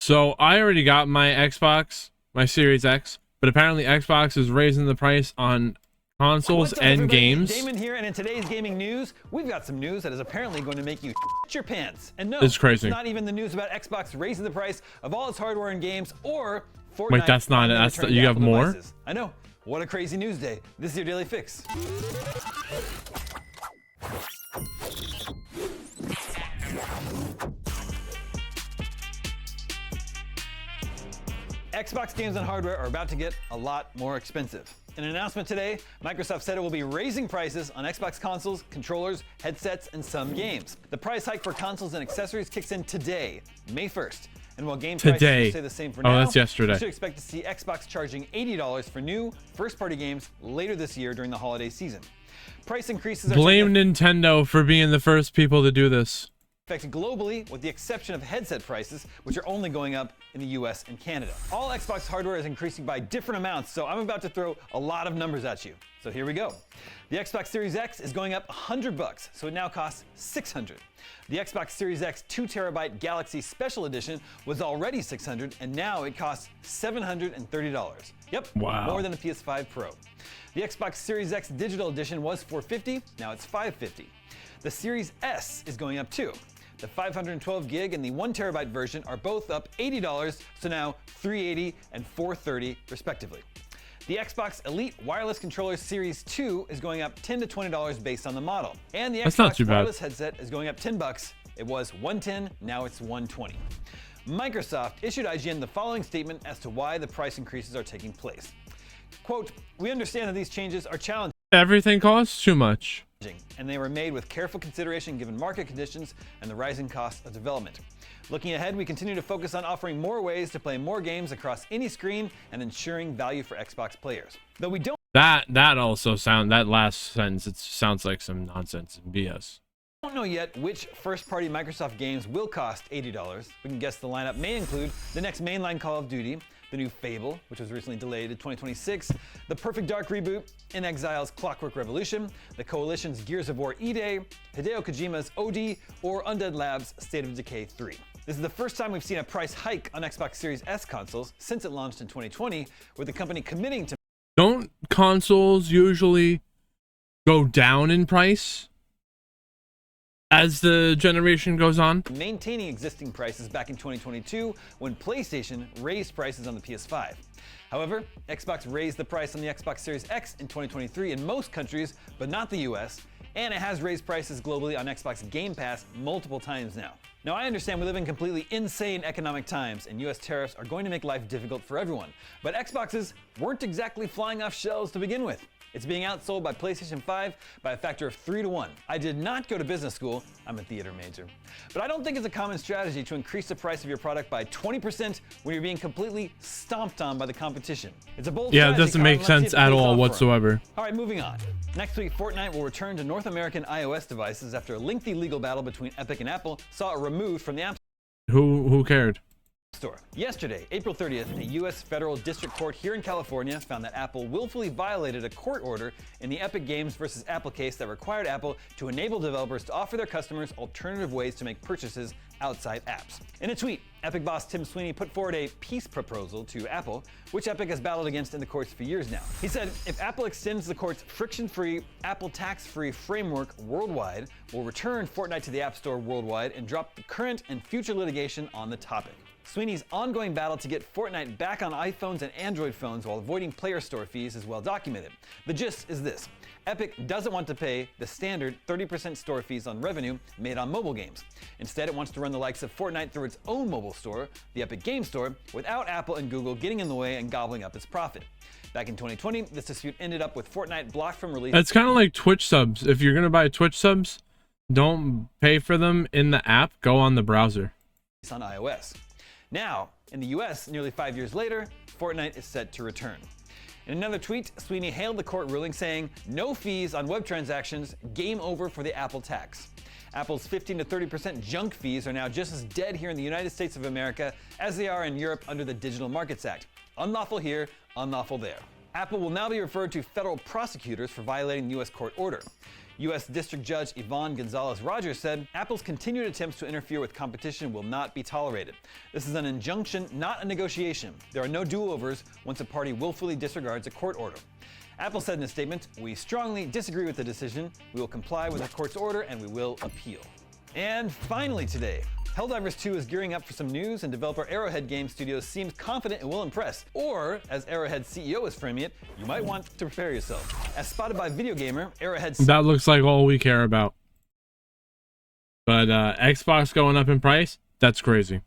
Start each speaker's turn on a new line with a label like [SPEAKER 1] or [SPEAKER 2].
[SPEAKER 1] So I already got my Xbox, my Series X, but apparently Xbox is raising the price on consoles
[SPEAKER 2] What's up,
[SPEAKER 1] and
[SPEAKER 2] everybody?
[SPEAKER 1] games.
[SPEAKER 2] Damon here, and in today's gaming news, we've got some news that is apparently going to make you shit your pants. And no,
[SPEAKER 1] It's crazy.
[SPEAKER 2] not even the news about Xbox raising the price of all its hardware and games, or Fortnite.
[SPEAKER 1] Wait, that's not it.
[SPEAKER 2] finally
[SPEAKER 1] That's
[SPEAKER 2] returning
[SPEAKER 1] you
[SPEAKER 2] to
[SPEAKER 1] have
[SPEAKER 2] Apple
[SPEAKER 1] more?
[SPEAKER 2] devices. I know. What a crazy news day. This is your Daily Fix. Xbox games and hardware are about to get a lot more expensive. In an announcement today, Microsoft said it will be raising prices on Xbox consoles, controllers, headsets, and some games. The price hike for consoles and accessories kicks in today, May 1st. And while game prices will stay the same for now,
[SPEAKER 1] that's yesterday.
[SPEAKER 2] you should expect to see Xbox charging $80 for new first-party games later this year during the holiday season. Price increases are
[SPEAKER 1] Blame Nintendo for being the first people to do this.
[SPEAKER 2] effect globally, with the exception of headset prices, which are only going up in the US and Canada. All Xbox hardware is increasing by different amounts, so I'm about to throw a lot of numbers at you. So here we go. The Xbox Series X is going up $100, so it now costs $600. The Xbox Series X 2TB Galaxy Special Edition was already $600, and now it costs $730. Yep,
[SPEAKER 1] wow,
[SPEAKER 2] more than a PS5 Pro. The Xbox Series X Digital Edition was $450, now it's $550. The Series S is going up too. The 512 gig and the 1TB version are both up $80, so now $380 and $430 respectively. The Xbox Elite Wireless Controller Series 2 is going up $10 to $20 based on the model. And the Xbox Wireless headset is going up $10. It was $110, now it's $120. Microsoft issued IGN the following statement as to why the price increases are taking place. Quote, "We understand that these changes are challenging.
[SPEAKER 1] Everything costs too much,
[SPEAKER 2] and they were made with careful consideration given market conditions and the rising cost of development. Looking ahead, we continue to focus on offering more ways to play more games across any screen and ensuring value for Xbox players. Though we don't
[SPEAKER 1] that last sentence, it sounds like some nonsense and BS.
[SPEAKER 2] know yet which first-party Microsoft games will cost $80. We can guess the lineup may include the next mainline Call of Duty, the new Fable, which was recently delayed to 2026, the Perfect Dark reboot, In Exile's Clockwork Revolution, the Coalition's Gears of War E-Day, Hideo Kojima's OD, or Undead Labs' State of Decay 3. This is the first time we've seen a price hike on Xbox Series S consoles since it launched in 2020, with the company committing to...
[SPEAKER 1] Don't consoles usually go down in price as the generation goes on?
[SPEAKER 2] Maintaining existing prices back in 2022 when PlayStation raised prices on the PS5. However, Xbox raised the price on the Xbox Series X in 2023 in most countries, but not the US, and it has raised prices globally on Xbox Game Pass multiple times now. Now, I understand we live in completely insane economic times, and US tariffs are going to make life difficult for everyone, but Xboxes weren't exactly flying off shelves to begin with. It's being outsold by PlayStation 5 by a factor of 3 to 1. I did not go to business school, I'm a theater major. But I don't think it's a common strategy to increase the price of your product by 20% when you're being completely stomped on by the competition. It's a bold strategy.
[SPEAKER 1] Yeah, it doesn't make sense at all whatsoever.
[SPEAKER 2] All right, moving on. Next week, Fortnite will return to North American iOS devices after a lengthy legal battle between Epic and Apple saw it removed from the App
[SPEAKER 1] Who cared?
[SPEAKER 2] Store. Yesterday, April 30th, a U.S. federal district court here in California found that Apple willfully violated a court order in the Epic Games versus Apple case that required Apple to enable developers to offer their customers alternative ways to make purchases outside apps. In a tweet, Epic boss Tim Sweeney put forward a peace proposal to Apple, which Epic has battled against in the courts for years now. He said, if Apple extends the court's friction-free, Apple tax-free framework worldwide, we'll return Fortnite to the App Store worldwide and drop the current and future litigation on the topic. Sweeney's ongoing battle to get Fortnite back on iPhones and Android phones while avoiding player store fees is well documented. The gist is this: Epic doesn't want to pay the standard 30% store fees on revenue made on mobile games. Instead, it wants to run the likes of Fortnite through its own mobile store, the Epic Game Store, without Apple and Google getting in the way and gobbling up its profit. Back in 2020, this dispute ended up with Fortnite blocked from release.
[SPEAKER 1] It's kind of like Twitch subs. If you're going to buy Twitch subs, don't pay for them in the app, go on the browser.
[SPEAKER 2] On iOS. Now, in the US, nearly 5 years later, Fortnite is set to return. In another tweet, Sweeney hailed the court ruling saying, no fees on web transactions, game over for the Apple tax. Apple's 15 to 30% junk fees are now just as dead here in the United States of America as they are in Europe under the Digital Markets Act. Unlawful here, unlawful there. Apple will now be referred to federal prosecutors for violating the US court order. U.S. District Judge Yvonne Gonzalez-Rogers said, Apple's continued attempts to interfere with competition will not be tolerated. This is an injunction, not a negotiation. There are no do-overs once a party willfully disregards a court order. Apple said in a statement, "We strongly disagree with the decision. We will comply with the court's order and we will appeal." And finally today, Helldivers 2 is gearing up for some news, and developer Arrowhead Game Studios seems confident it will impress. Or, as Arrowhead's CEO is framing it, you might want to prepare yourself. As spotted by Video Gamer, Arrowhead's...
[SPEAKER 1] That looks like all we care about. But Xbox going up in price? That's crazy.